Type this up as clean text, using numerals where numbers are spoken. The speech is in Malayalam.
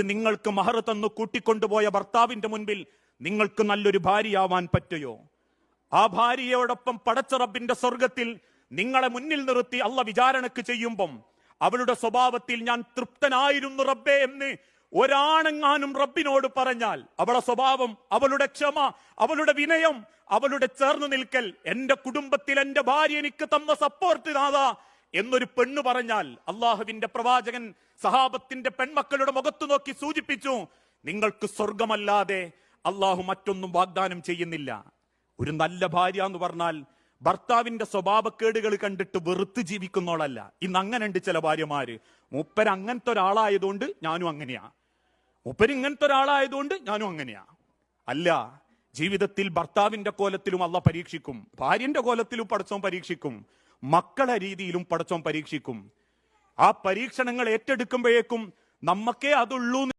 നിങ്ങൾക്ക് മഹർ തന്നു കൂട്ടിക്കൊണ്ടുപോയ ഭർത്താവിന്റെ മുൻപിൽ നിങ്ങൾക്ക് നല്ലൊരു ഭാര്യയാവാൻ പറ്റുമോ? ആ ഭാര്യയോടൊപ്പം പടച്ച റബ്ബിന്റെ സ്വർഗത്തിൽ നിങ്ങളെ മുന്നിൽ നിർത്തി അള്ള വിചാരണക്ക് ചെയ്യുമ്പം അവളുടെ സ്വഭാവത്തിൽ ഞാൻ തൃപ്തനായിരുന്നു റബ്ബേ എന്ന് ഒരാണെങ്ങാനും റബ്ബിനോട് പറഞ്ഞാൽ, അവളുടെ സ്വഭാവം, അവളുടെ ക്ഷമ, അവളുടെ വിനയം, അവളുടെ ചേർന്ന് നിൽക്കൽ, എന്റെ കുടുംബത്തിൽ എന്റെ ഭാര്യ എനിക്ക് തന്ന സപ്പോർട്ട് നാദാ എന്നൊരു പെണ്ണ് പറഞ്ഞാൽ, അള്ളാഹുവിന്റെ പ്രവാചകൻ സഹാബത്തിന്റെ പെൺമക്കളുടെ മുഖത്തു നോക്കി സൂചിപ്പിച്ചു, നിങ്ങൾക്ക് സ്വർഗമല്ലാതെ അള്ളാഹു മറ്റൊന്നും വാഗ്ദാനം ചെയ്യുന്നില്ല. ഒരു നല്ല ഭാര്യ എന്ന് പറഞ്ഞാൽ ഭർത്താവിന്റെ സ്വഭാവക്കേടുകൾ കണ്ടിട്ട് വെറുത്ത് ജീവിക്കുന്നോളല്ല. ഇന്ന് അങ്ങനെ ഉണ്ട് ചില ഭാര്യമാര്. മൂപ്പര് അങ്ങനത്തെ ഒരാളായതുകൊണ്ട് ഞാനും അങ്ങനെയാ, മൂപ്പര് ഇങ്ങനത്തെ ഒരാളായതുകൊണ്ട് ഞാനും അങ്ങനെയാ. അല്ല, ജീവിതത്തിൽ ഭർത്താവിന്റെ കോലത്തിലും അള്ള പരീക്ഷിക്കും, ഭാര്യന്റെ കോലത്തിലും പടച്ചോൻ പരീക്ഷിക്കും, മക്കളെ രീതിയിലും പടച്ചോൻ പരീക്ഷിക്കും. ആ പരീക്ഷണങ്ങൾ ഏറ്റെടുക്കുമ്പോഴേക്കും നമ്മക്കേ അതുള്ളൂ